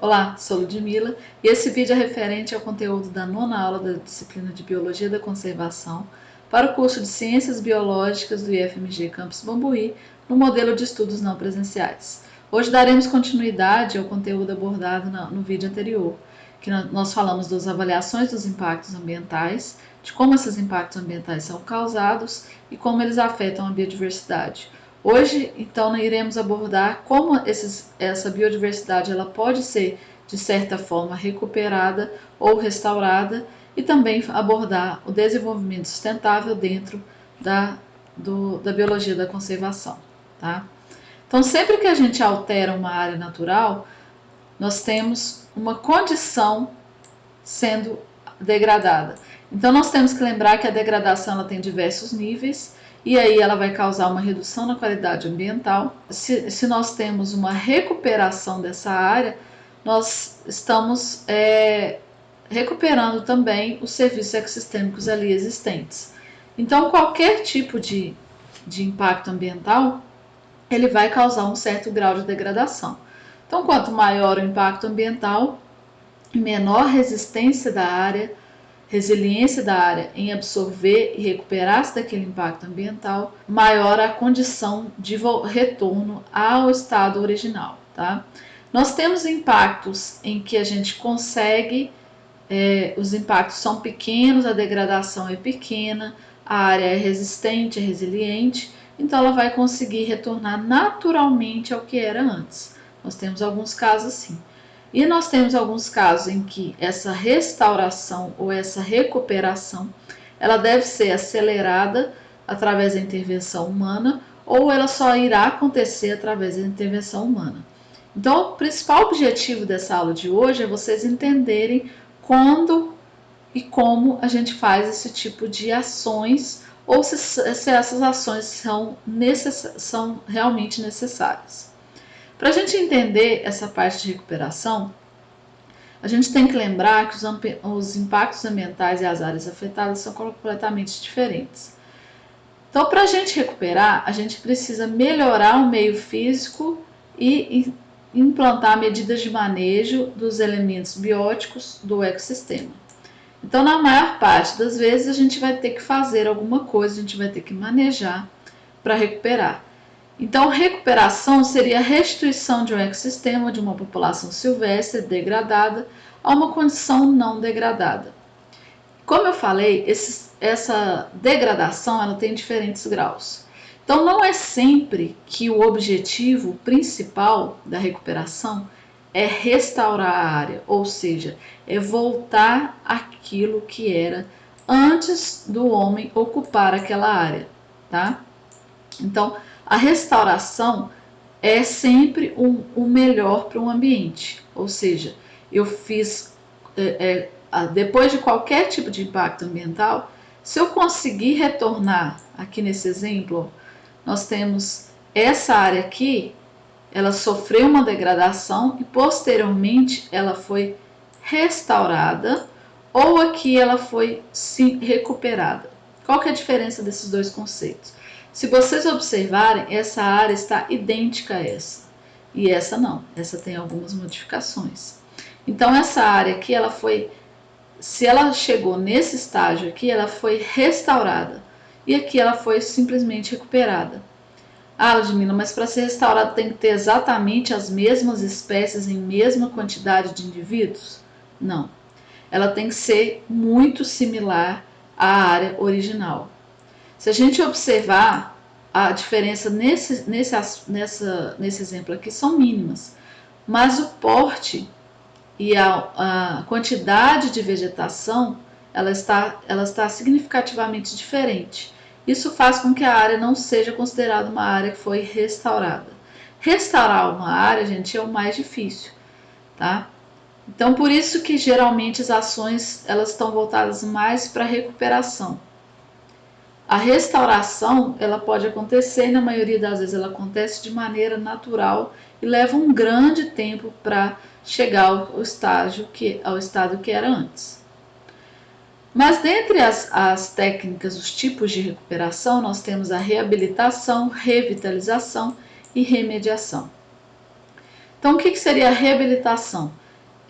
Olá, sou Ludmila e esse vídeo é referente ao conteúdo da nona aula da disciplina de Biologia da Conservação para o curso de Ciências Biológicas do IFMG Campus Bambuí, no modelo de estudos não presenciais. Hoje daremos continuidade ao conteúdo abordado no vídeo anterior, que nós falamos das avaliações dos impactos ambientais, de como esses impactos ambientais são causados e como eles afetam a biodiversidade. Hoje, então, iremos abordar como essa biodiversidade ela pode ser, de certa forma, recuperada ou restaurada e também abordar o desenvolvimento sustentável dentro da biologia da conservação. Tá? Então, sempre que a gente altera uma área natural, nós temos uma condição sendo degradada. Então, nós temos que lembrar que a degradação ela tem diversos níveis, e aí ela vai causar uma redução na qualidade ambiental. Se nós temos uma recuperação dessa área, nós estamos recuperando também os serviços ecossistêmicos ali existentes. Então, qualquer tipo de impacto ambiental, ele vai causar um certo grau de degradação. Então, quanto maior o impacto ambiental, menor resistência da área, resiliência da área em absorver e recuperar-se daquele impacto ambiental, maior a condição de retorno ao estado original. Tá? Nós temos impactos em que a gente consegue, os impactos são pequenos, a degradação é pequena, a área é resistente, é resiliente, então ela vai conseguir retornar naturalmente ao que era antes. Nós temos alguns casos assim. E nós temos alguns casos em que essa restauração ou essa recuperação, ela deve ser acelerada através da intervenção humana ou ela só irá acontecer através da intervenção humana. Então, o principal objetivo dessa aula de hoje é vocês entenderem quando e como a gente faz esse tipo de ações ou se essas ações são realmente necessárias. Para a gente entender essa parte de recuperação, a gente tem que lembrar que os impactos ambientais e as áreas afetadas são completamente diferentes. Então, para a gente recuperar, a gente precisa melhorar o meio físico e implantar medidas de manejo dos elementos bióticos do ecossistema. Então, na maior parte das vezes, a gente vai ter que fazer alguma coisa, a gente vai ter que manejar para recuperar. Então, recuperação seria a restituição de um ecossistema, de uma população silvestre degradada, a uma condição não degradada. Como eu falei, essa degradação ela tem diferentes graus. Então, não é sempre que o objetivo principal da recuperação é restaurar a área, ou seja, é voltar àquilo que era antes do homem ocupar aquela área, tá? Então, a restauração é sempre o melhor para um ambiente, ou seja, eu fiz, depois de qualquer tipo de impacto ambiental, se eu conseguir retornar, aqui nesse exemplo, nós temos essa área aqui, ela sofreu uma degradação e posteriormente ela foi restaurada ou aqui ela foi recuperada. Qual que é a diferença desses dois conceitos? Se vocês observarem, essa área está idêntica a essa. E essa não, essa tem algumas modificações. Então, essa área aqui, ela foi, se ela chegou nesse estágio aqui, ela foi restaurada. E aqui ela foi simplesmente recuperada. Ah, Ludmila, mas para ser restaurada tem que ter exatamente as mesmas espécies em mesma quantidade de indivíduos? Não. Ela tem que ser muito similar à área original. Se a gente observar, a diferença nesse exemplo aqui são mínimas, mas o porte e a quantidade de vegetação ela está significativamente diferente. Isso faz com que a área não seja considerada uma área que foi restaurada. Restaurar uma área, gente, é o mais difícil, tá? Então, por isso que geralmente as ações elas estão voltadas mais para a recuperação. A restauração ela pode acontecer e na maioria das vezes ela acontece de maneira natural e leva um grande tempo para chegar ao estado que era antes. Mas dentre as técnicas, os tipos de recuperação, nós temos a reabilitação, revitalização e remediação. Então, o que seria a reabilitação?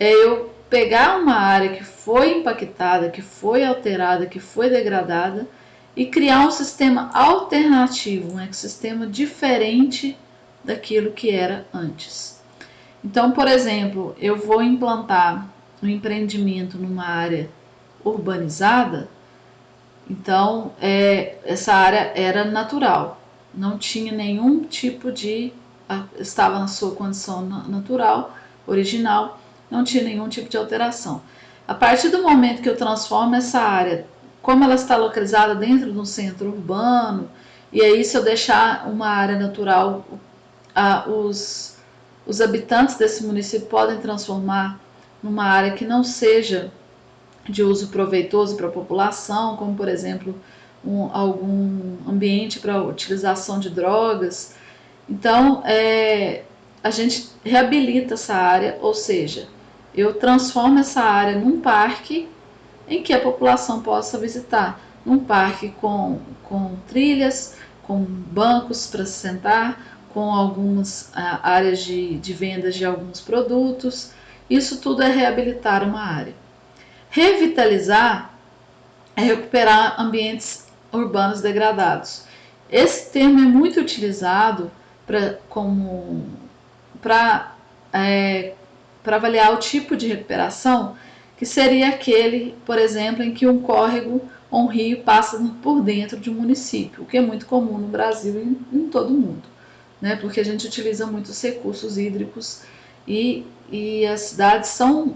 é eu pegar uma área que foi impactada, que foi alterada, que foi degradada e criar um sistema alternativo, um ecossistema diferente daquilo que era antes. Então, por exemplo, eu vou implantar um empreendimento numa área urbanizada, então essa área era natural, não tinha nenhum tipo de. Estava na sua condição natural, original, não tinha nenhum tipo de alteração. A partir do momento que eu transformo essa área, como ela está localizada dentro de um centro urbano, e aí se eu deixar uma área natural, os habitantes desse município podem transformar numa área que não seja de uso proveitoso para a população, como por exemplo algum ambiente para utilização de drogas. Então, a gente reabilita essa área, ou seja, eu transformo essa área num parque em que a população possa visitar. Num parque com trilhas, com bancos para se sentar, com algumas áreas de vendas de alguns produtos. Isso tudo é reabilitar uma área. Revitalizar é recuperar ambientes urbanos degradados. Esse termo é muito utilizado para avaliar o tipo de recuperação, que seria aquele, por exemplo, em que um córrego ou um rio passa por dentro de um município, o que é muito comum no Brasil e em todo o mundo, né? Porque a gente utiliza muitos recursos hídricos e as cidades são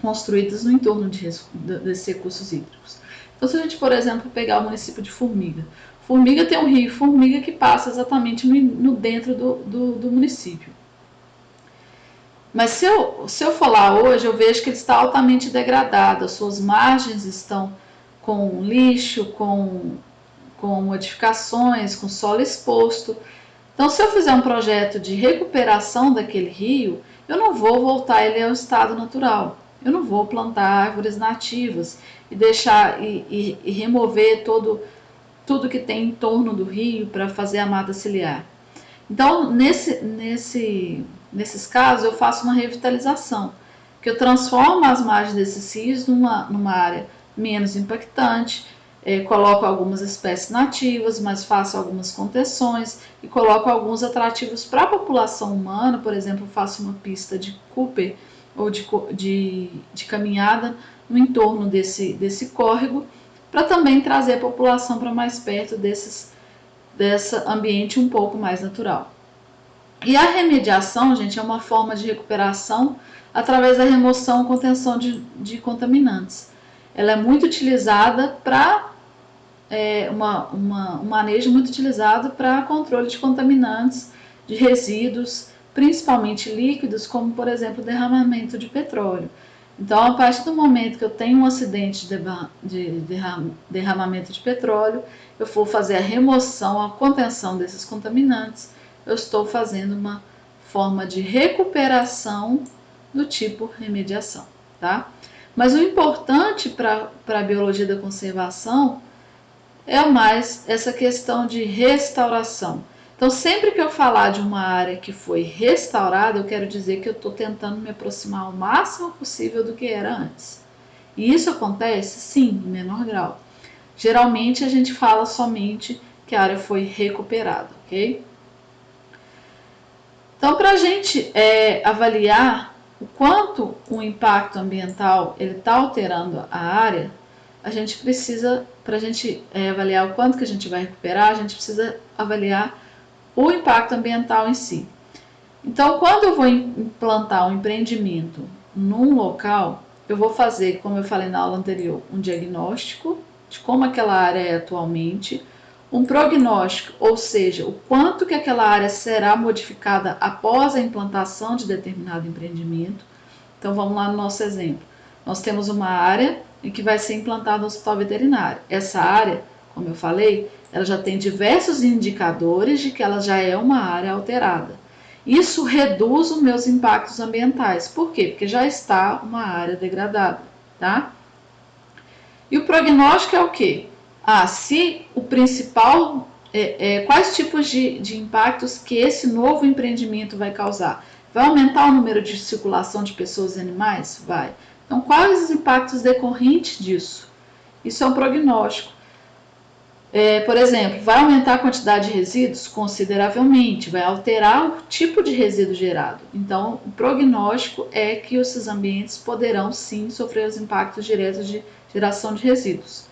construídas no entorno desses recursos hídricos. Então, se a gente, por exemplo, pegar o município de Formiga, Formiga tem um rio Formiga que passa exatamente dentro do município. Mas se eu for lá hoje, eu vejo que ele está altamente degradado, as suas margens estão com lixo, com modificações, com solo exposto. Então, se eu fizer um projeto de recuperação daquele rio, eu não vou voltar ele ao estado natural. Eu não vou plantar árvores nativas e deixar e remover tudo que tem em torno do rio para fazer a mata ciliar. Então, nesses casos, eu faço uma revitalização, que eu transformo as margens desses rios numa área menos impactante, coloco algumas espécies nativas, mas faço algumas contenções e coloco alguns atrativos para a população humana, por exemplo, faço uma pista de Cooper ou de caminhada no entorno desse córrego, para também trazer a população para mais perto desse ambiente um pouco mais natural. E a remediação, gente, é uma forma de recuperação através da remoção e contenção de contaminantes. Ela é muito utilizada para um manejo muito utilizado para controle de contaminantes, de resíduos, principalmente líquidos, como por exemplo derramamento de petróleo. Então, a partir do momento que eu tenho um acidente de derramamento de petróleo, eu vou fazer a remoção, a contenção desses contaminantes, eu estou fazendo uma forma de recuperação do tipo remediação, tá? Mas o importante para a biologia da conservação é mais essa questão de restauração. Então, sempre que eu falar de uma área que foi restaurada, eu quero dizer que eu estou tentando me aproximar o máximo possível do que era antes. E isso acontece, sim, em menor grau. Geralmente, a gente fala somente que a área foi recuperada, ok? Então, para a gente avaliar o quanto o impacto ambiental está alterando a área, a gente precisa, para a gente avaliar o quanto que a gente vai recuperar, a gente precisa avaliar o impacto ambiental em si. Então, quando eu vou implantar um empreendimento num local, eu vou fazer, como eu falei na aula anterior, um diagnóstico de como aquela área é atualmente, um prognóstico, ou seja, o quanto que aquela área será modificada após a implantação de determinado empreendimento. Então, vamos lá no nosso exemplo. Nós temos uma área em que vai ser implantado um hospital veterinário. Essa área, como eu falei, ela já tem diversos indicadores de que ela já é uma área alterada. Isso reduz os meus impactos ambientais. Por quê? Porque já está uma área degradada, tá? E o prognóstico é o quê? Se o principal... quais tipos de impactos que esse novo empreendimento vai causar? Vai aumentar o número de circulação de pessoas e animais? Vai. Então, quais os impactos decorrentes disso? Isso é um prognóstico. Por exemplo, vai aumentar a quantidade de resíduos? Consideravelmente, vai alterar o tipo de resíduo gerado. Então, o prognóstico é que esses ambientes poderão sim sofrer os impactos diretos de geração de resíduos.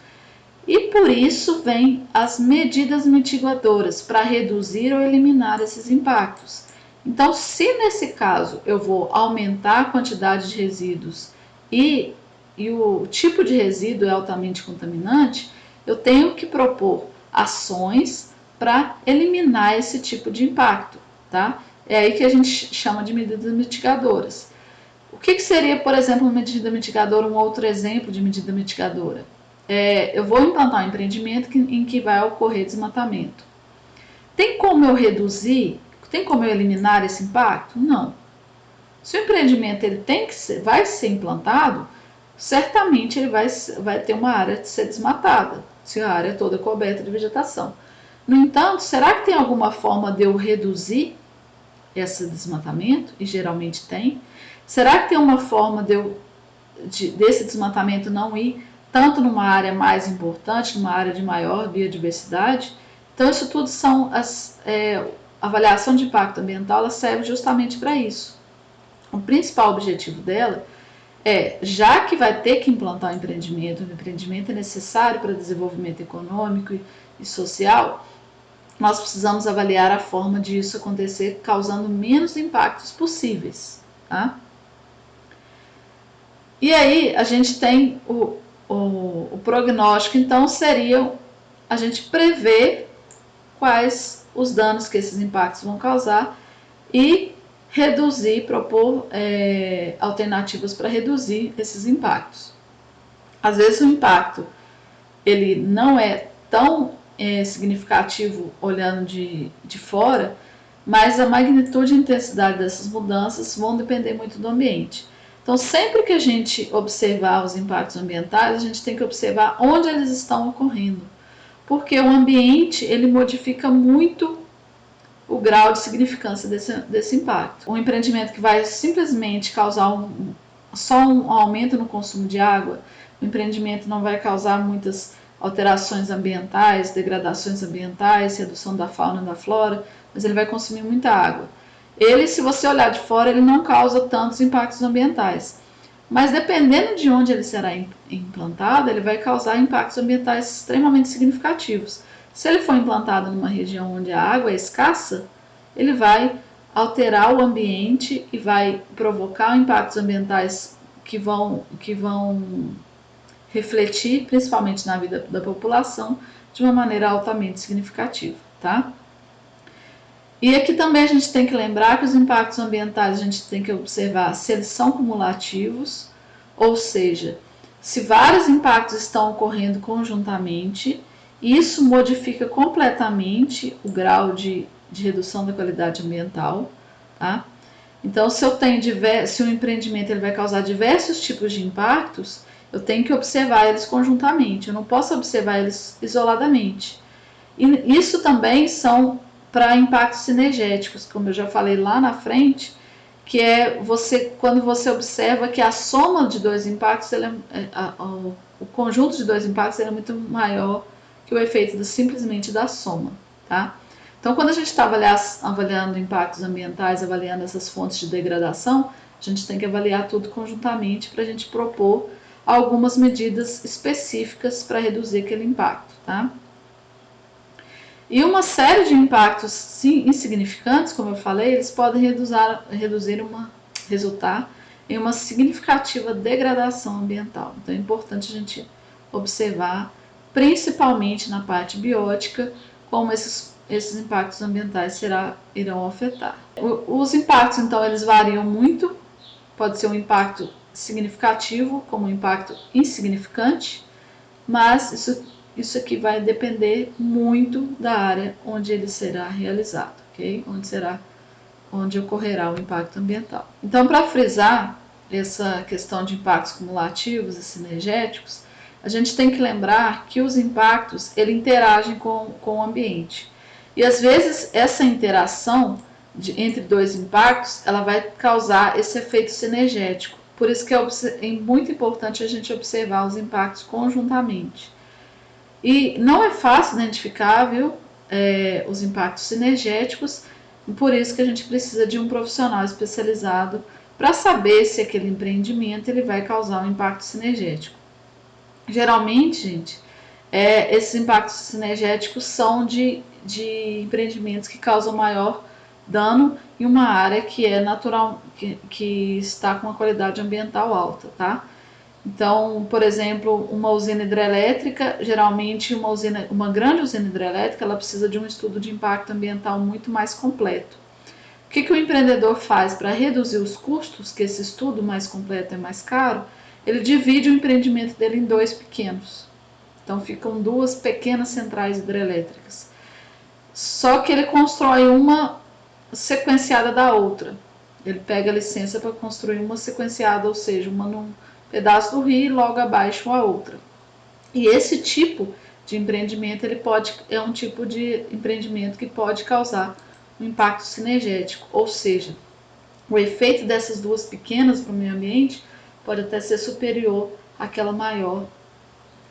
E por isso vem as medidas mitigadoras para reduzir ou eliminar esses impactos. Então, se nesse caso eu vou aumentar a quantidade de resíduos e o tipo de resíduo é altamente contaminante, eu tenho que propor ações para eliminar esse tipo de impacto, tá? É aí que a gente chama de medidas mitigadoras. O que seria, por exemplo, uma medida mitigadora, um outro exemplo de medida mitigadora? Eu vou implantar um empreendimento em que vai ocorrer desmatamento. Tem como eu reduzir, tem como eu eliminar esse impacto? Não. Se o empreendimento ele vai ser implantado, certamente ele vai ter uma área de ser desmatada, se a área toda é coberta de vegetação. No entanto, será que tem alguma forma de eu reduzir esse desmatamento? E geralmente tem. Será que tem uma forma desse desmatamento não ir tanto numa área mais importante, numa área de maior biodiversidade? Então, isso tudo são avaliação de impacto ambiental, ela serve justamente para isso. O principal objetivo dela já que vai ter que implantar o empreendimento é necessário para desenvolvimento econômico e social, nós precisamos avaliar a forma de isso acontecer causando menos impactos possíveis, tá? E aí a gente tem o prognóstico, então seria a gente prever quais os danos que esses impactos vão causar e reduzir, propor alternativas para reduzir esses impactos. Às vezes o impacto ele não é tão significativo olhando de fora, mas a magnitude e intensidade dessas mudanças vão depender muito do ambiente. Então, sempre que a gente observar os impactos ambientais, a gente tem que observar onde eles estão ocorrendo, porque o ambiente ele modifica muito o grau de significância desse impacto. Um empreendimento que vai simplesmente causar só um aumento no consumo de água, o empreendimento não vai causar muitas alterações ambientais, degradações ambientais, redução da fauna e da flora, mas ele vai consumir muita água. Ele, se você olhar de fora, ele não causa tantos impactos ambientais. Mas dependendo de onde ele será implantado, ele vai causar impactos ambientais extremamente significativos. Se ele for implantado numa região onde a água é escassa, ele vai alterar o ambiente e vai provocar impactos ambientais que vão refletir principalmente na vida da população de uma maneira altamente significativa, tá? E aqui também a gente tem que lembrar que os impactos ambientais a gente tem que observar se eles são cumulativos, ou seja, se vários impactos estão ocorrendo conjuntamente, isso modifica completamente o grau de redução da qualidade ambiental, tá? Então, se um empreendimento ele vai causar diversos tipos de impactos, eu tenho que observar eles conjuntamente, eu não posso observar eles isoladamente. E isso também são para impactos sinergéticos, como eu já falei lá na frente, que é quando você observa que a soma de dois impactos, o conjunto de dois impactos é muito maior que o efeito simplesmente da soma, tá? Então, quando a gente está avaliando impactos ambientais, avaliando essas fontes de degradação, a gente tem que avaliar tudo conjuntamente para a gente propor algumas medidas específicas para reduzir aquele impacto, tá? E uma série de impactos sim, insignificantes, como eu falei, eles podem resultar em uma significativa degradação ambiental. Então é importante a gente observar, principalmente na parte biótica, como esses impactos ambientais irão afetar. Os impactos, então, eles variam muito. Pode ser um impacto significativo, como um impacto insignificante, mas isso aqui vai depender muito da área onde ele será realizado, ok? Onde ocorrerá o impacto ambiental. Então, para frisar essa questão de impactos cumulativos e sinergéticos, a gente tem que lembrar que os impactos ele interagem com o ambiente. E às vezes essa interação entre dois impactos, ela vai causar esse efeito sinergético. Por isso que é muito importante a gente observar os impactos conjuntamente. E não é fácil identificar, viu, os impactos sinergéticos, por isso que a gente precisa de um profissional especializado para saber se aquele empreendimento ele vai causar um impacto sinergético. Geralmente, gente, esses impactos sinergéticos são de empreendimentos que causam maior dano em uma área que é natural, que está com uma qualidade ambiental alta, tá? Então, por exemplo, uma usina hidrelétrica, geralmente uma grande usina hidrelétrica, ela precisa de um estudo de impacto ambiental muito mais completo. O que o empreendedor faz para reduzir os custos, que esse estudo mais completo é mais caro? Ele divide o empreendimento dele em dois pequenos. Então ficam duas pequenas centrais hidrelétricas. Só que ele constrói uma sequenciada da outra. Ele pega a licença para construir uma sequenciada, ou seja, uma num pedaço do rio e logo abaixo a outra. E esse tipo de empreendimento é um tipo de empreendimento que pode causar um impacto sinergético, ou seja, o efeito dessas duas pequenas para o meio ambiente pode até ser superior àquela maior,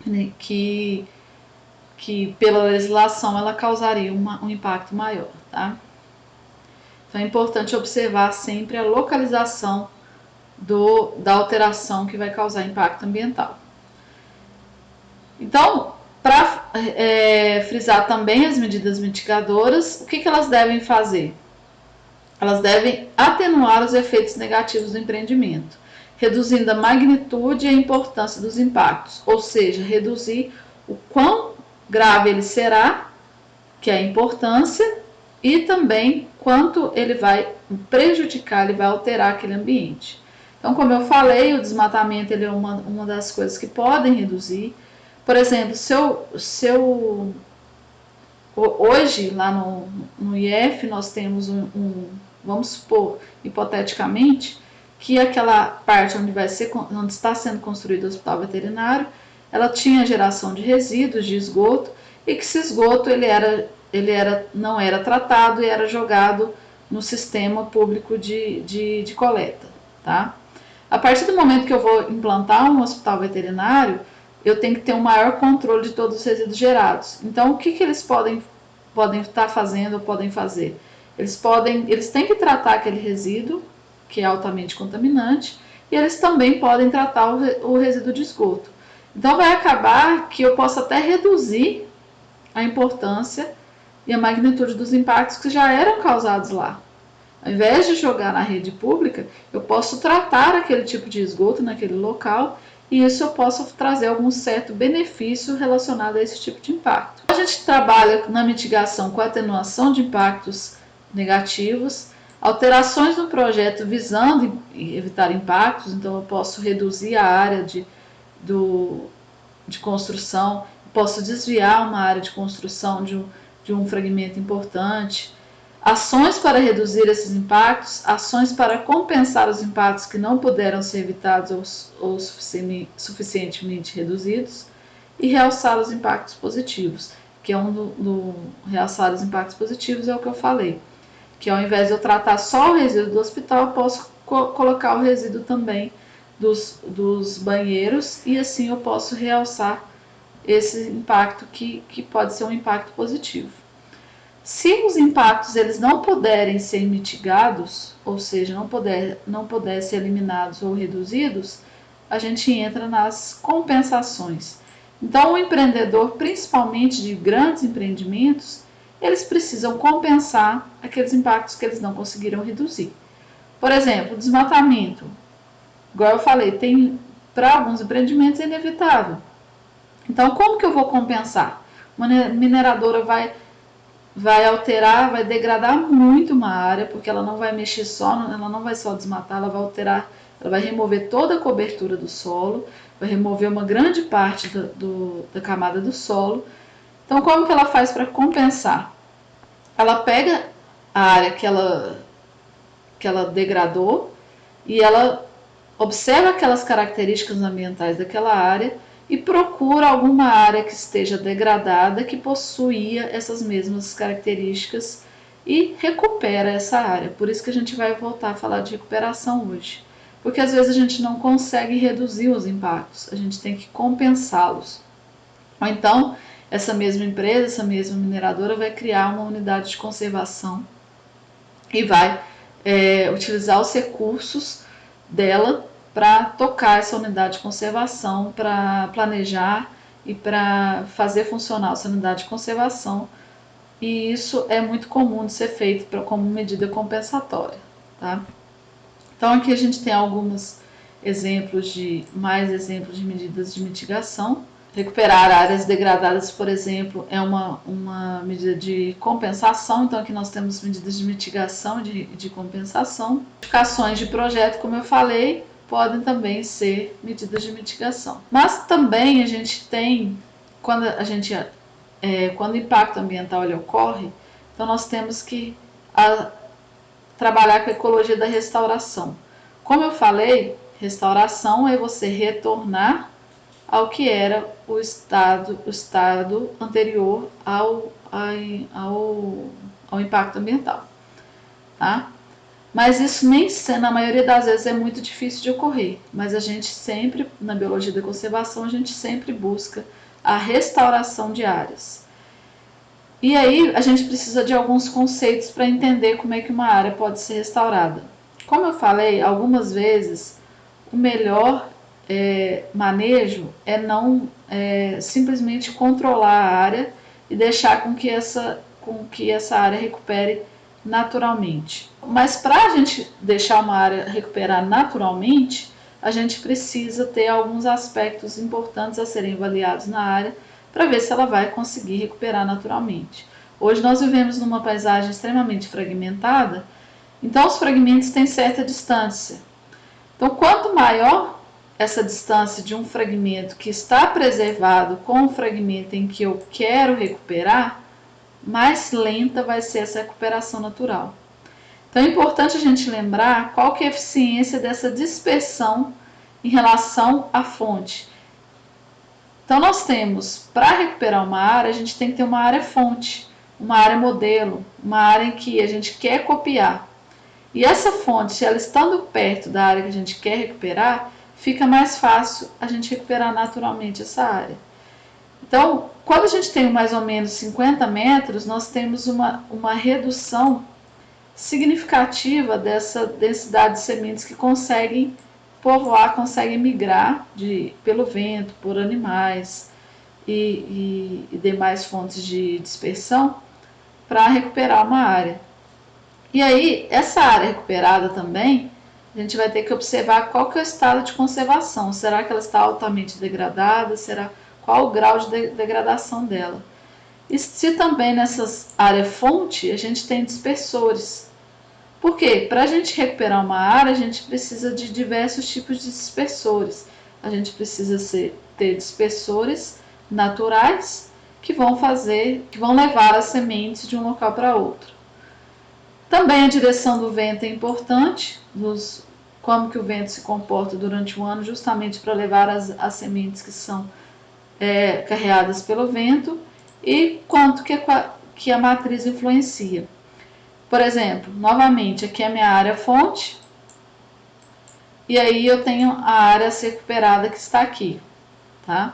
né, que pela legislação ela causaria um impacto maior, tá? Então é importante observar sempre a localização da alteração que vai causar impacto ambiental. Então, para frisar também as medidas mitigadoras, o que elas devem fazer? Elas devem atenuar os efeitos negativos do empreendimento, reduzindo a magnitude e a importância dos impactos, ou seja, reduzir o quão grave ele será, que é a importância, e também quanto ele vai prejudicar, ele vai alterar aquele ambiente. Então, como eu falei, o desmatamento ele é uma das coisas que podem reduzir. Por exemplo, hoje, lá no IF, nós temos vamos supor, hipoteticamente, que aquela parte onde está sendo construído o hospital veterinário, ela tinha geração de resíduos, de esgoto, e que esse esgoto não era tratado e era jogado no sistema público de coleta, tá? A partir do momento que eu vou implantar um hospital veterinário, eu tenho que ter um maior controle de todos os resíduos gerados. Então, o que eles podem estar fazendo ou podem fazer? Eles têm que tratar aquele resíduo, que é altamente contaminante, e eles também podem tratar o resíduo de esgoto. Então, vai acabar que eu posso até reduzir a importância e a magnitude dos impactos que já eram causados lá. Ao invés de jogar na rede pública, eu posso tratar aquele tipo de esgoto naquele local e isso eu posso trazer algum certo benefício relacionado a esse tipo de impacto. A gente trabalha na mitigação com a atenuação de impactos negativos, alterações no projeto visando evitar impactos, então eu posso reduzir a área de construção, posso desviar uma área de construção de um fragmento importante. Ações para reduzir esses impactos, ações para compensar os impactos que não puderam ser evitados ou suficientemente reduzidos e realçar os impactos positivos, que é realçar os impactos positivos é o que eu falei, que ao invés de eu tratar só o resíduo do hospital, eu posso colocar o resíduo também dos banheiros e assim eu posso realçar esse impacto que pode ser um impacto positivo. Se os impactos eles não puderem ser mitigados, ou seja, não puderem ser eliminados ou reduzidos, a gente entra nas compensações. Então, o empreendedor, principalmente de grandes empreendimentos, eles precisam compensar aqueles impactos que eles não conseguiram reduzir. Por exemplo, desmatamento. Igual eu falei, para alguns empreendimentos é inevitável. Então, como que eu vou compensar? Uma mineradora vai alterar, vai degradar muito uma área, porque ela não vai mexer ela não vai só desmatar, ela vai alterar, ela vai remover toda a cobertura do solo, vai remover uma grande parte da camada do solo. Então, como que ela faz para compensar? Ela pega a área que ela degradou e ela observa aquelas características ambientais daquela área e procura alguma área que esteja degradada que possuía essas mesmas características e recupera essa área. Por isso que a gente vai voltar a falar de recuperação hoje. Porque às vezes a gente não consegue reduzir os impactos, a gente tem que compensá-los. Ou então, essa mesma empresa, essa mesma mineradora vai criar uma unidade de conservação e vai utilizar os recursos dela para tocar essa unidade de conservação, para planejar e para fazer funcionar essa unidade de conservação. E isso é muito comum de ser feito como medida compensatória, tá? Então aqui a gente tem alguns mais exemplos de medidas de mitigação. Recuperar áreas degradadas, por exemplo, é uma medida de compensação. Então aqui nós temos medidas de mitigação e de compensação. Modificações de projeto, como eu falei, podem também ser medidas de mitigação. Mas também a gente tem, quando o impacto ambiental ele ocorre, então nós temos que trabalhar com a ecologia da restauração. Como eu falei, restauração é você retornar ao que era o estado anterior ao impacto ambiental, tá? Mas isso nem na maioria das vezes é muito difícil de ocorrer, mas a gente sempre, na biologia da conservação, a gente sempre busca a restauração de áreas. E aí a gente precisa de alguns conceitos para entender como é que uma área pode ser restaurada. Como eu falei, algumas vezes o melhor manejo é não simplesmente controlar a área e deixar com que essa área recupere naturalmente. Mas para a gente deixar uma área recuperar naturalmente, a gente precisa ter alguns aspectos importantes a serem avaliados na área para ver se ela vai conseguir recuperar naturalmente. Hoje nós vivemos numa paisagem extremamente fragmentada, então os fragmentos têm certa distância. Então, quanto maior essa distância de um fragmento que está preservado com o fragmento em que eu quero recuperar, mais lenta vai ser essa recuperação natural. Então é importante a gente lembrar qual que é a eficiência dessa dispersão em relação à fonte. Então nós temos, para recuperar uma área, a gente tem que ter uma área fonte, uma área modelo, uma área em que a gente quer copiar. E essa fonte, se ela estando perto da área que a gente quer recuperar, fica mais fácil a gente recuperar naturalmente essa área. Então, quando a gente tem mais ou menos 50 metros, nós temos uma redução significativa dessa densidade de sementes que conseguem povoar, conseguem migrar pelo vento, por animais e demais fontes de dispersão para recuperar uma área. E aí, essa área recuperada também, a gente vai ter que observar qual que é o estado de conservação. Será que ela está altamente degradada? Qual o grau de degradação dela? E se também nessas áreas fonte, a gente tem dispersores. Por quê? Para a gente recuperar uma área, a gente precisa de diversos tipos de dispersores. A gente precisa ter dispersores naturais que vão levar as sementes de um local para outro. Também a direção do vento é importante, como que o vento se comporta durante o ano, justamente para levar as sementes que são carreadas pelo vento e quanto que a matriz influencia. Por exemplo, novamente, aqui é a minha área fonte, e aí eu tenho a área recuperada que está aqui, tá?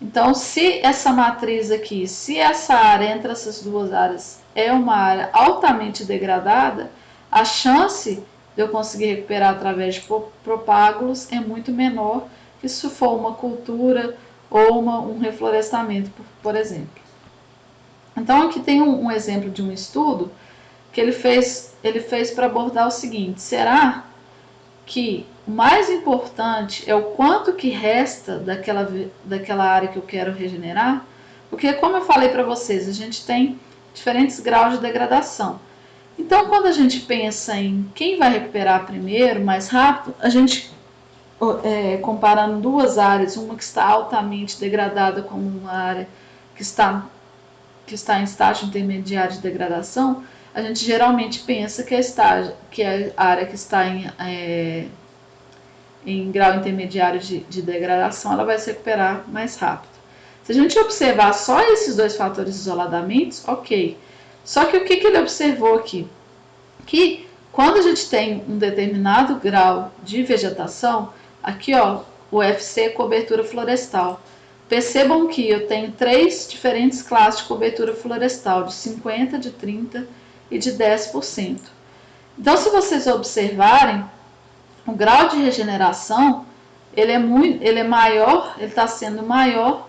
Então, se essa matriz aqui, se essa área entre essas duas áreas é uma área altamente degradada, a chance de eu conseguir recuperar através de propágulos é muito menor que se for uma cultura ou um reflorestamento, por exemplo. Então, aqui tem um exemplo de um estudo que ele fez para abordar o seguinte: será que o mais importante é o quanto que resta daquela área que eu quero regenerar? Porque, como eu falei para vocês, a gente tem diferentes graus de degradação. Então, quando a gente pensa em quem vai recuperar primeiro, mais rápido, a gente, comparando duas áreas, uma que está altamente degradada como uma área que está em estágio intermediário de degradação, a gente geralmente pensa que a área que está em grau intermediário de degradação, ela vai se recuperar mais rápido. Se a gente observar só esses dois fatores isoladamente, ok. Só que o que ele observou aqui? Que quando a gente tem um determinado grau de vegetação, aqui ó, o FC é cobertura florestal. Percebam que eu tenho 3 diferentes classes de cobertura florestal, de 50%, de 30% e de 10%. Então, se vocês observarem, o grau de regeneração ele é maior, ele está sendo maior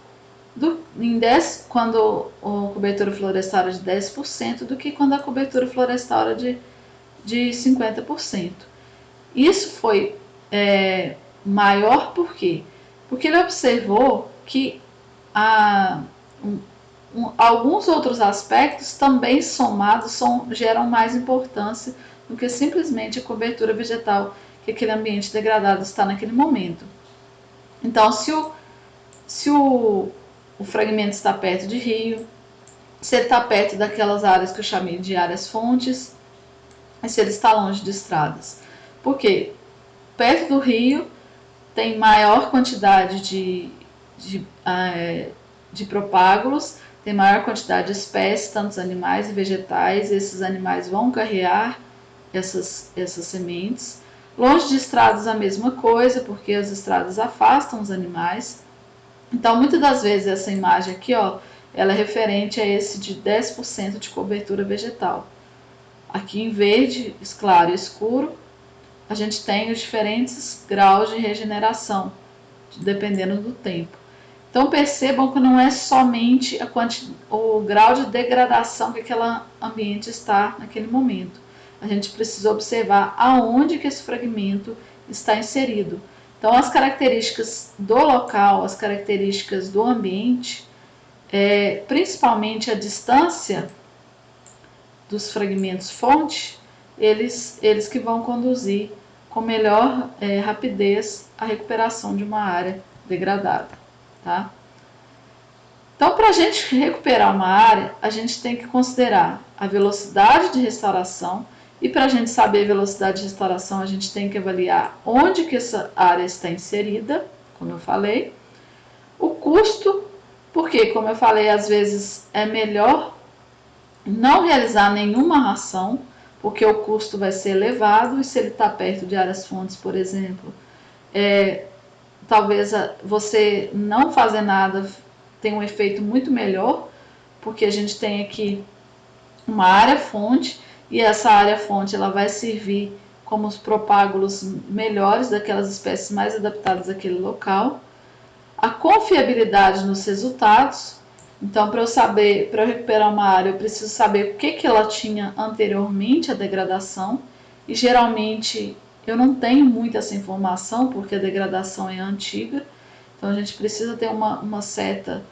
em 10, quando a cobertura florestal era de 10% do que quando a cobertura florestal era de 50%. Isso foi maior por quê? Porque ele observou que alguns outros aspectos também somados geram mais importância do que simplesmente a cobertura vegetal que aquele ambiente degradado está naquele momento. Então, se o fragmento está perto de rio, se ele está perto daquelas áreas que eu chamei de áreas fontes, e se ele está longe de estradas. Por quê? Perto do rio tem maior quantidade de propágulos, tem maior quantidade de espécies, tanto animais e vegetais, e esses animais vão carregar essas sementes. Longe de estradas a mesma coisa, porque as estradas afastam os animais. Então, muitas das vezes essa imagem aqui, ó, ela é referente a esse de 10% de cobertura vegetal. Aqui em verde, claro e escuro, a gente tem os diferentes graus de regeneração, dependendo do tempo. Então percebam que não é somente o grau de degradação que aquele ambiente está naquele momento. A gente precisa observar aonde que esse fragmento está inserido. Então as características do local, as características do ambiente, principalmente a distância dos fragmentos fonte, eles que vão conduzir com melhor rapidez a recuperação de uma área degradada. Tá? Então, para a gente recuperar uma área, a gente tem que considerar a velocidade de restauração, e para a gente saber a velocidade de restauração, a gente tem que avaliar onde que essa área está inserida, como eu falei, o custo, porque, como eu falei, às vezes é melhor não realizar nenhuma ação, porque o custo vai ser elevado, e se ele está perto de áreas fontes, por exemplo, talvez você não fazer nada tenha um efeito muito melhor, porque a gente tem aqui uma área fonte, e essa área fonte ela vai servir como os propágulos melhores daquelas espécies mais adaptadas àquele local. A confiabilidade nos resultados. Então, para eu recuperar uma área, eu preciso saber o que ela tinha anteriormente à degradação, e geralmente eu não tenho muita essa informação, porque a degradação é antiga, então a gente precisa ter uma certa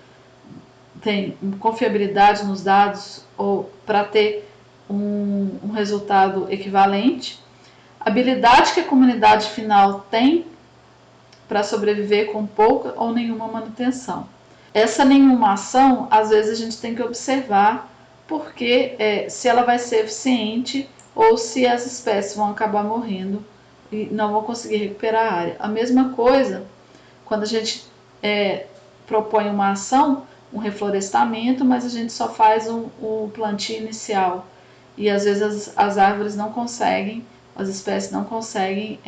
confiabilidade nos dados ou para ter um resultado equivalente. Habilidade que a comunidade final tem para sobreviver com pouca ou nenhuma manutenção. Essa nenhuma ação, às vezes a gente tem que observar porque se ela vai ser eficiente ou se as espécies vão acabar morrendo e não vão conseguir recuperar a área. A mesma coisa quando a gente propõe uma ação, um reflorestamento, mas a gente só faz o plantio inicial e às vezes as árvores não conseguem, as espécies não conseguem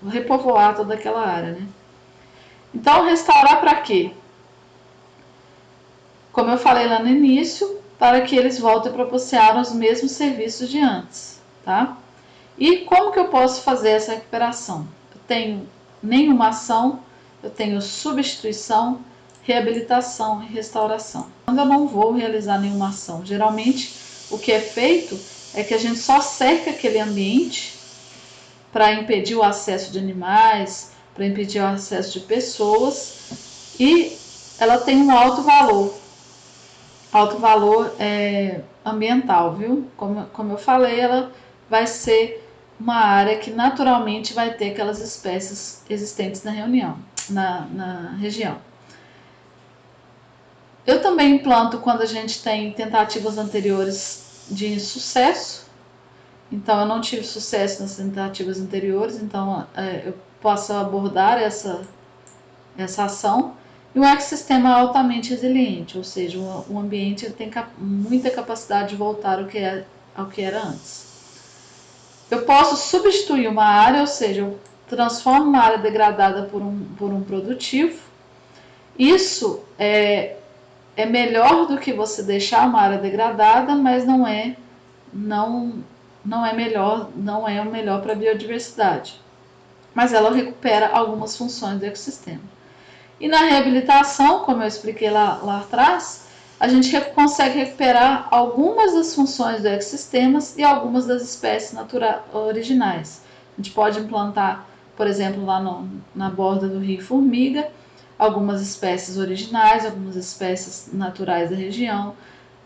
repovoar toda aquela área, né? Então, restaurar para quê? Como eu falei lá no início, para que eles voltem a proporcionar os mesmos serviços de antes, tá? E como que eu posso fazer essa recuperação? Eu tenho nenhuma ação, eu tenho substituição, reabilitação e restauração. Quando eu não vou realizar nenhuma ação, geralmente o que é feito é que a gente só cerca aquele ambiente para impedir o acesso de animais, para impedir o acesso de pessoas, e ela tem um alto valor ambiental, viu? Como eu falei, ela vai ser uma área que naturalmente vai ter aquelas espécies existentes na região. Eu também implanto quando a gente tem tentativas anteriores de insucesso. Então, eu não tive sucesso nas tentativas anteriores, então eu posso abordar essa ação. E um ecossistema altamente resiliente, ou seja, o ambiente tem muita capacidade de voltar ao que era antes. Eu posso substituir uma área, ou seja, eu transformo uma área degradada por um produtivo. Isso é melhor do que você deixar uma área degradada, mas não é o melhor para a biodiversidade. Mas ela recupera algumas funções do ecossistema. E na reabilitação, como eu expliquei lá atrás, a gente consegue recuperar algumas das funções do ecossistema e algumas das espécies originais. A gente pode implantar, por exemplo, lá na borda do rio Formiga, algumas espécies originais, algumas espécies naturais da região,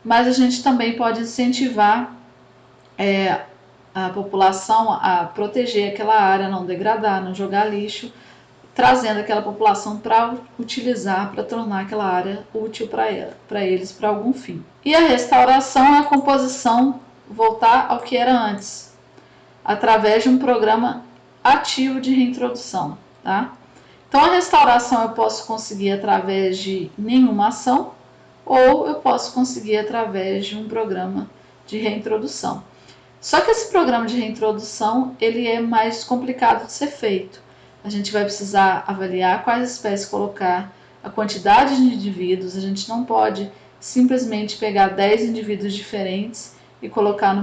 mas a gente também pode incentivar a população a proteger aquela área, não degradar, não jogar lixo, trazendo aquela população para utilizar, para tornar aquela área útil para eles, para algum fim. E a restauração é a composição, voltar ao que era antes, através de um programa ativo de reintrodução. Tá? Então, a restauração eu posso conseguir através de nenhuma ação, ou eu posso conseguir através de um programa de reintrodução. Só que esse programa de reintrodução ele é mais complicado de ser feito. A gente vai precisar avaliar quais espécies colocar, a quantidade de indivíduos. A gente não pode simplesmente pegar 10 indivíduos diferentes e colocar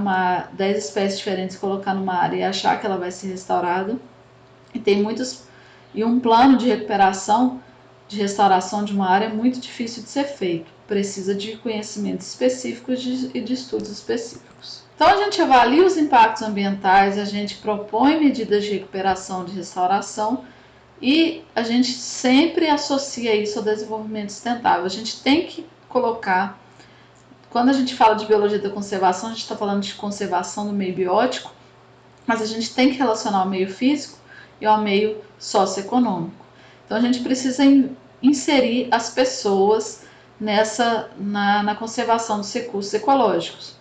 10 espécies diferentes e colocar numa área e achar que ela vai ser restaurada. E um plano de recuperação, de restauração de uma área é muito difícil de ser feito. Precisa de conhecimentos específicos e de estudos específicos. Então a gente avalia os impactos ambientais, a gente propõe medidas de recuperação, de restauração e a gente sempre associa isso ao desenvolvimento sustentável. A gente tem que colocar, quando a gente fala de biologia da conservação, a gente está falando de conservação do meio biótico, mas a gente tem que relacionar ao meio físico e ao meio socioeconômico. Então a gente precisa inserir as pessoas na conservação dos recursos ecológicos.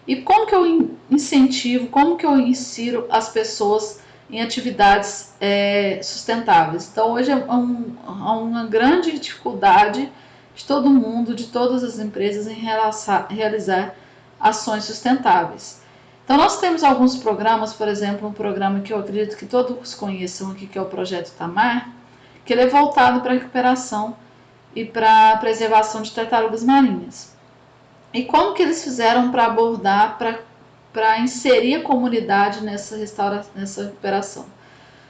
E como que eu incentivo, como que eu insiro as pessoas em atividades sustentáveis? Então, hoje há uma grande dificuldade de todo mundo, de todas as empresas, em realizar ações sustentáveis. Então, nós temos alguns programas, por exemplo, um programa que eu acredito que todos conheçam aqui, que é o Projeto Tamar, que ele é voltado para a recuperação e para a preservação de tartarugas marinhas. E como que eles fizeram para abordar, para inserir a comunidade nessa recuperação?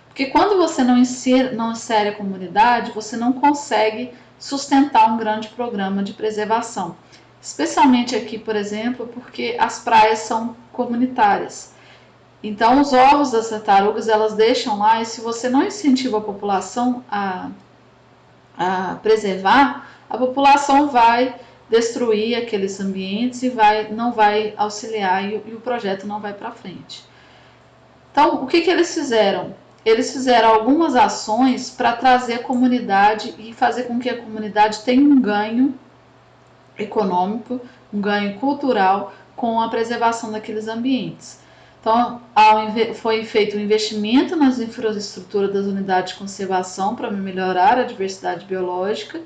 Porque quando você não insere a comunidade, você não consegue sustentar um grande programa de preservação. Especialmente aqui, por exemplo, porque as praias são comunitárias. Então, os ovos das tartarugas, elas deixam lá, e se você não incentiva a população a preservar, a população vai destruir aqueles ambientes e não vai auxiliar e o projeto não vai para frente. Então, o que eles fizeram? Eles fizeram algumas ações para trazer a comunidade e fazer com que a comunidade tenha um ganho econômico, um ganho cultural com a preservação daqueles ambientes. Então, foi feito um investimento nas infraestruturas das unidades de conservação para melhorar a diversidade biológica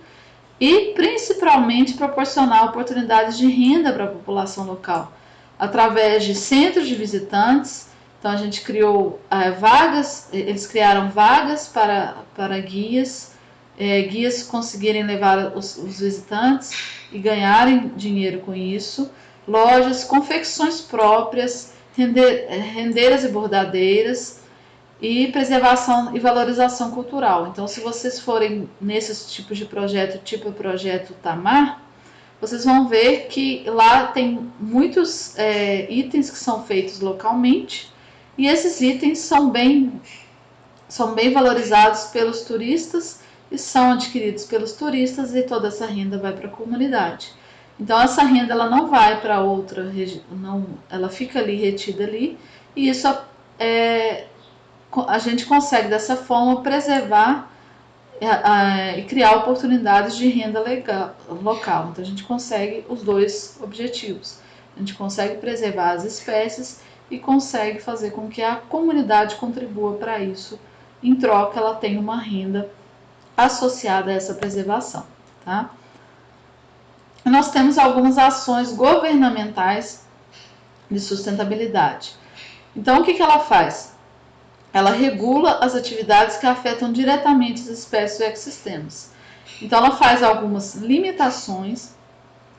e principalmente proporcionar oportunidades de renda para a população local, através de centros de visitantes. Então a gente criou vagas, eles criaram vagas para guias, guias conseguirem levar os visitantes e ganharem dinheiro com isso, lojas, confecções próprias, rendeiras e bordadeiras, e preservação e valorização cultural. Então, se vocês forem nesses tipos de projeto, tipo o projeto Tamar, vocês vão ver que lá tem muitos itens que são feitos localmente e esses itens são bem valorizados pelos turistas e são adquiridos pelos turistas e toda essa renda vai para a comunidade. Então, essa renda ela não vai para outra região, ela fica ali retida ali e isso a gente consegue dessa forma preservar e criar oportunidades de renda local. Então a gente consegue os dois objetivos. A gente consegue preservar as espécies e consegue fazer com que a comunidade contribua para isso. Em troca, ela tenha uma renda associada a essa preservação, tá? Nós temos algumas ações governamentais de sustentabilidade. Então, o que ela faz? Ela regula as atividades que afetam diretamente as espécies e ecossistemas. Então, ela faz algumas limitações,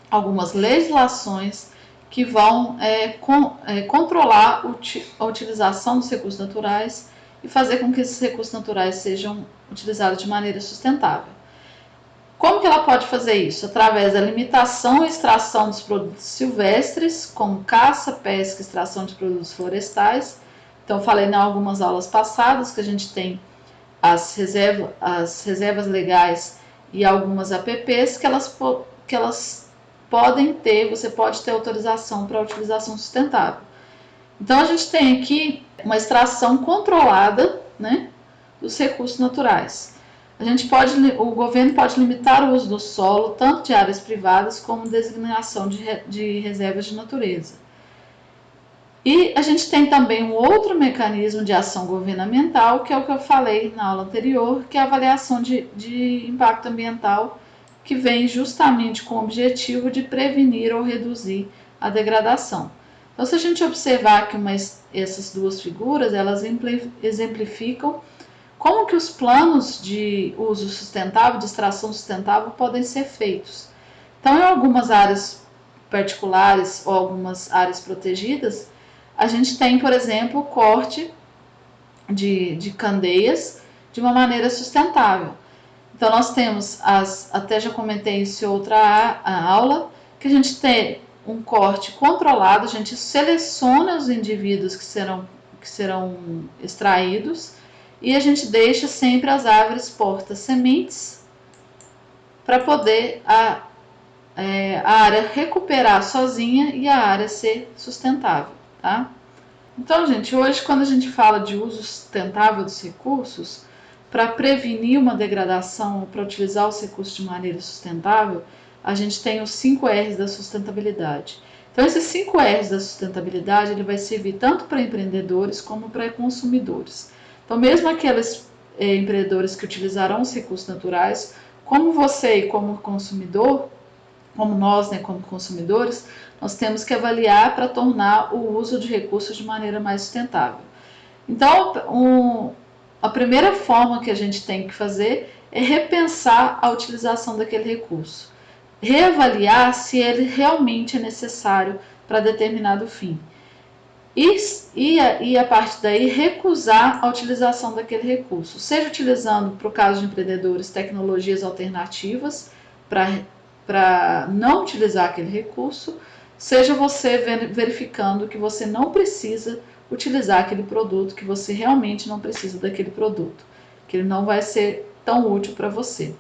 algumas legislações que vão controlar a utilização dos recursos naturais e fazer com que esses recursos naturais sejam utilizados de maneira sustentável. Como que ela pode fazer isso? Através da limitação e extração dos produtos silvestres, como caça, pesca e extração de produtos florestais. Então, falei em algumas aulas passadas que a gente tem as reservas legais e algumas APPs que elas podem ter, você pode ter autorização para utilização sustentável. Então, a gente tem aqui uma extração controlada, né, dos recursos naturais. O governo pode limitar o uso do solo, tanto de áreas privadas como designação de reservas de natureza. E a gente tem também um outro mecanismo de ação governamental, que é o que eu falei na aula anterior, que é a avaliação de impacto ambiental, que vem justamente com o objetivo de prevenir ou reduzir a degradação. Então, se a gente observar que essas duas figuras, elas exemplificam como que os planos de uso sustentável, de extração sustentável, podem ser feitos. Então, em algumas áreas particulares ou algumas áreas protegidas, a gente tem, por exemplo, o corte de candeias de uma maneira sustentável. Então, nós temos, até já comentei isso em outra aula, que a gente tem um corte controlado, a gente seleciona os indivíduos que serão extraídos e a gente deixa sempre as árvores porta-sementes para poder a área recuperar sozinha e a área ser sustentável, tá? Então, gente, hoje quando a gente fala de uso sustentável dos recursos, para prevenir uma degradação, para utilizar os recursos de maneira sustentável, a gente tem os 5 R's da sustentabilidade. Então, esses 5 R's da sustentabilidade, ele vai servir tanto para empreendedores como para consumidores. Então, mesmo aqueles empreendedores que utilizarão os recursos naturais, como você e como consumidor, como nós, né, como consumidores, nós temos que avaliar para tornar o uso de recursos de maneira mais sustentável. Então, a primeira forma que a gente tem que fazer é repensar a utilização daquele recurso, reavaliar se ele realmente é necessário para determinado fim. E a partir daí recusar a utilização daquele recurso, seja utilizando, para o caso de empreendedores, tecnologias alternativas para não utilizar aquele recurso, seja você verificando que você não precisa utilizar aquele produto, que você realmente não precisa daquele produto, que ele não vai ser tão útil para você.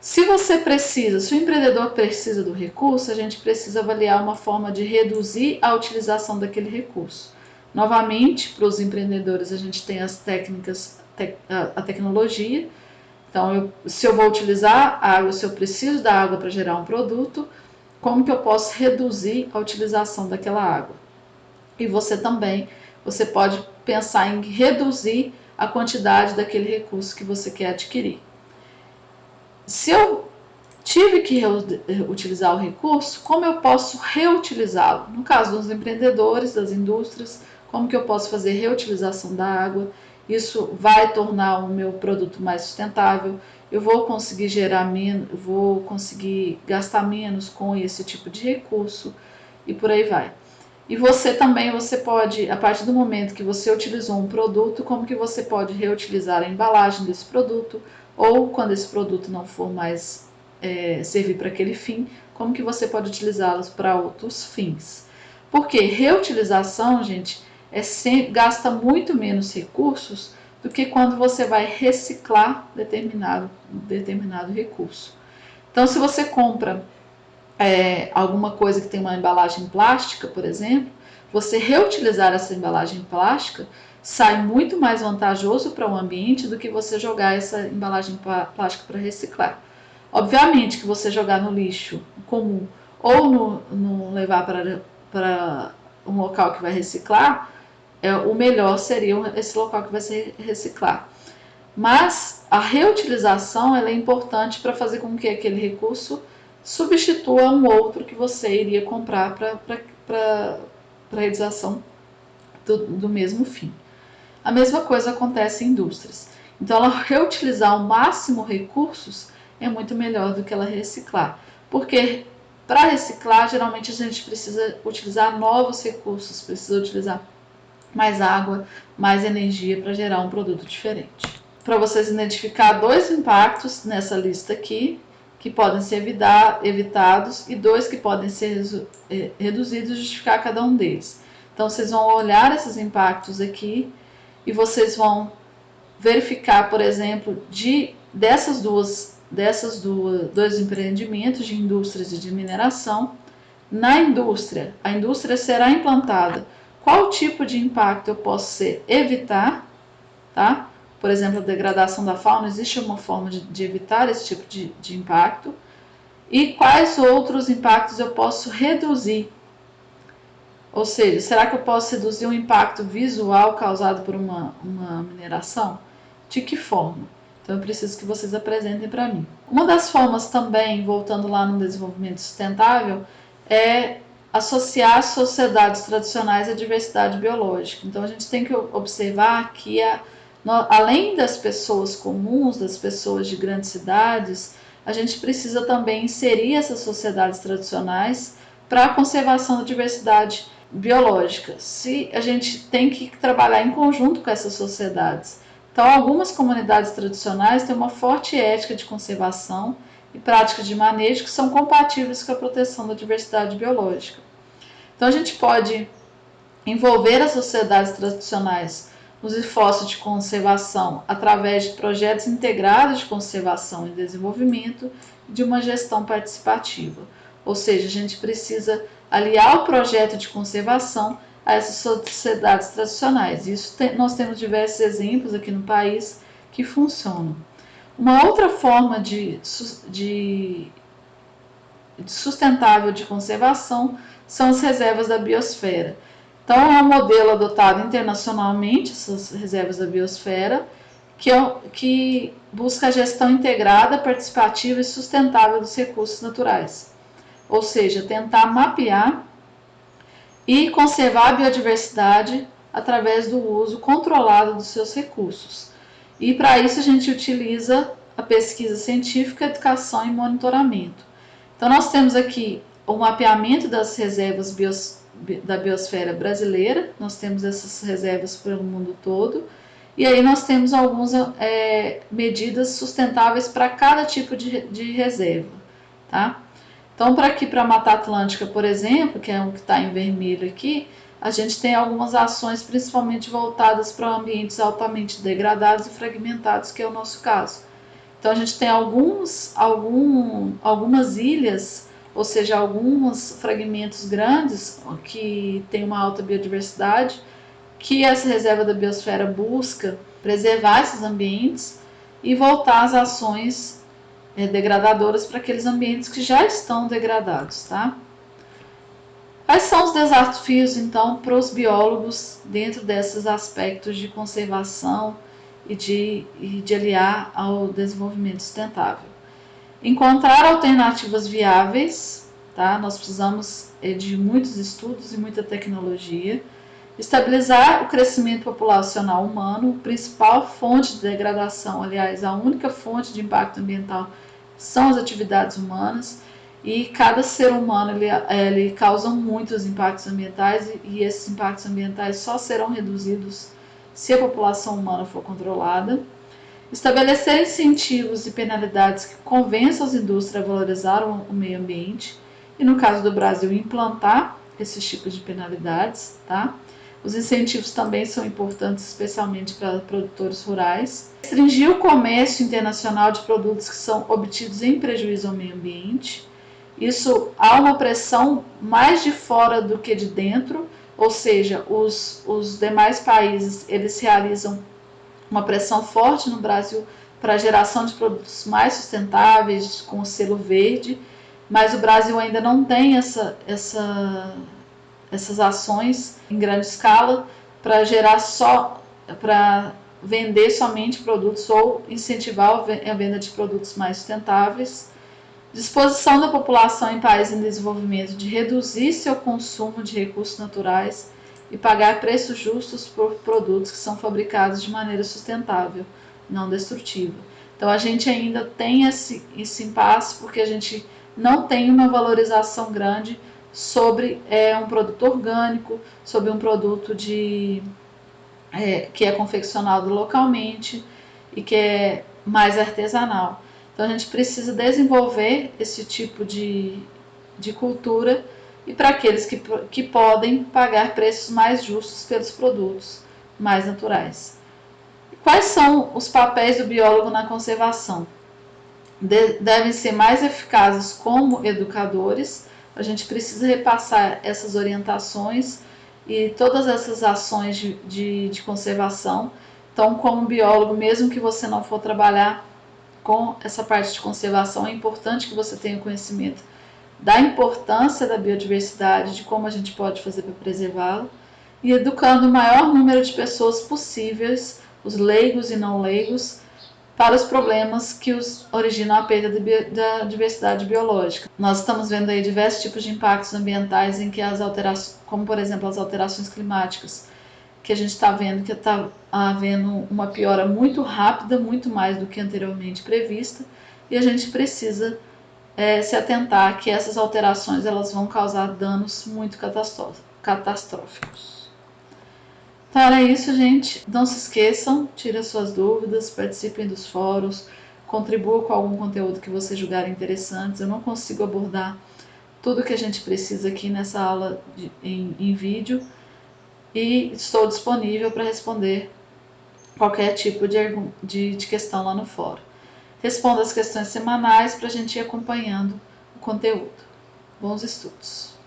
Se o empreendedor precisa do recurso, a gente precisa avaliar uma forma de reduzir a utilização daquele recurso. Novamente, para os empreendedores, a gente tem as técnicas, a tecnologia. Então, se eu vou utilizar água, se eu preciso da água para gerar um produto, como que eu posso reduzir a utilização daquela água? E você pode pensar em reduzir a quantidade daquele recurso que você quer adquirir. Se eu tive que utilizar o recurso, como eu posso reutilizá-lo? No caso dos empreendedores, das indústrias, como que eu posso fazer reutilização da água? Isso vai tornar o meu produto mais sustentável. Eu vou conseguir vou conseguir gastar menos com esse tipo de recurso e por aí vai. E você também, você pode, a partir do momento que você utilizou um produto, como que você pode reutilizar a embalagem desse produto, ou quando esse produto não for mais servir para aquele fim, como que você pode utilizá-los para outros fins. Porque reutilização, gente, gasta muito menos recursos do que quando você vai reciclar determinado recurso. Então, se você compra alguma coisa que tem uma embalagem plástica, por exemplo, você reutilizar essa embalagem plástica sai muito mais vantajoso para o ambiente do que você jogar essa embalagem plástica para reciclar. Obviamente que você jogar no lixo comum ou no levar para um local que vai reciclar, o melhor seria esse local que vai se reciclar. Mas a reutilização ela é importante para fazer com que aquele recurso substitua um outro que você iria comprar para a realização do mesmo fim. A mesma coisa acontece em indústrias. Então, ela reutilizar ao máximo recursos é muito melhor do que ela reciclar. Porque para reciclar, geralmente a gente precisa utilizar novos recursos, precisa utilizar mais água, mais energia para gerar um produto diferente. Para vocês identificar 2 impactos nessa lista aqui, que podem ser evitados, e 2 que podem ser reduzidos e justificar cada um deles. Então, vocês vão olhar esses impactos aqui e vocês vão verificar, por exemplo, desses dois empreendimentos de indústrias e de mineração. Na indústria, a indústria será implantada. Qual tipo de impacto eu posso evitar, tá? Por exemplo, a degradação da fauna, existe uma forma de evitar esse tipo de impacto. E quais outros impactos eu posso reduzir? Ou seja, será que eu posso reduzir o impacto visual causado por uma mineração? De que forma? Então eu preciso que vocês apresentem para mim. Uma das formas também, voltando lá no desenvolvimento sustentável, é associar sociedades tradicionais à diversidade biológica. Então a gente tem que observar que além das pessoas comuns, das pessoas de grandes cidades, a gente precisa também inserir essas sociedades tradicionais para a conservação da diversidade biológica. Se a gente tem que trabalhar em conjunto com essas sociedades. Então, algumas comunidades tradicionais têm uma forte ética de conservação e práticas de manejo que são compatíveis com a proteção da diversidade biológica. Então, a gente pode envolver as sociedades tradicionais nos esforços de conservação através de projetos integrados de conservação e desenvolvimento e de uma gestão participativa. Ou seja, a gente precisa aliar o projeto de conservação a essas sociedades tradicionais. Nós temos diversos exemplos aqui no país que funcionam. Uma outra forma de sustentável de conservação são as reservas da biosfera. Então, é um modelo adotado internacionalmente, essas reservas da biosfera, que busca a gestão integrada, participativa e sustentável dos recursos naturais. Ou seja, tentar mapear e conservar a biodiversidade através do uso controlado dos seus recursos. E para isso a gente utiliza a pesquisa científica, educação e monitoramento. Então nós temos aqui o mapeamento das reservas da biosfera brasileira, nós temos essas reservas pelo mundo todo, e aí nós temos algumas medidas sustentáveis para cada tipo de reserva, tá? Então, para a Mata Atlântica, por exemplo, que é o que está em vermelho aqui, a gente tem algumas ações principalmente voltadas para ambientes altamente degradados e fragmentados, que é o nosso caso. Então, a gente tem algumas ilhas, ou seja, alguns fragmentos grandes que tem uma alta biodiversidade, que essa reserva da biosfera busca preservar esses ambientes e voltar às ações degradadoras para aqueles ambientes que já estão degradados, tá? Quais são os desafios, então, para os biólogos dentro desses aspectos de conservação e de aliar ao desenvolvimento sustentável? Encontrar alternativas viáveis, tá? Nós precisamos de muitos estudos e muita tecnologia. Estabilizar o crescimento populacional humano, principal fonte de degradação, aliás, a única fonte de impacto ambiental são as atividades humanas, e cada ser humano ele causa muitos impactos ambientais, e esses impactos ambientais só serão reduzidos se a população humana for controlada. Estabelecer incentivos e penalidades que convençam as indústrias a valorizar o meio ambiente, e no caso do Brasil, implantar esses tipos de penalidades, tá? Os incentivos também são importantes, especialmente para produtores rurais. Restringir o comércio internacional de produtos que são obtidos em prejuízo ao meio ambiente. Isso há uma pressão mais de fora do que de dentro, ou seja, os demais países eles realizam uma pressão forte no Brasil para a geração de produtos mais sustentáveis, com o selo verde, mas o Brasil ainda não tem essas ações em grande escala para vender somente produtos ou incentivar a venda de produtos mais sustentáveis. Disposição da população em países em desenvolvimento de reduzir seu consumo de recursos naturais e pagar preços justos por produtos que são fabricados de maneira sustentável, não destrutiva. Então a gente ainda tem esse impasse porque a gente não tem uma valorização grande sobre um produto orgânico, sobre um produto que é confeccionado localmente e que é mais artesanal. Então a gente precisa desenvolver esse tipo de cultura e para aqueles que podem pagar preços mais justos pelos produtos mais naturais. Quais são os papéis do biólogo na conservação? Devem ser mais eficazes como educadores. A gente precisa repassar essas orientações e todas essas ações de conservação. Então, como biólogo, mesmo que você não for trabalhar com essa parte de conservação, é importante que você tenha conhecimento da importância da biodiversidade, de como a gente pode fazer para preservá-la, e educando o maior número de pessoas possíveis, os leigos e não leigos, para os problemas que originam a perda da diversidade biológica. Nós estamos vendo aí diversos tipos de impactos ambientais em que as alterações, como por exemplo as alterações climáticas, que a gente está vendo que está havendo uma piora muito rápida, muito mais do que anteriormente prevista, e a gente precisa se atentar que essas alterações elas vão causar danos muito catastróficos. Então era isso, gente. Não se esqueçam, tirem suas dúvidas, participem dos fóruns, contribuam com algum conteúdo que vocês julgarem interessantes. Eu não consigo abordar tudo que a gente precisa aqui nessa aula em vídeo e estou disponível para responder qualquer tipo de questão lá no fórum. Responda as questões semanais para a gente ir acompanhando o conteúdo. Bons estudos!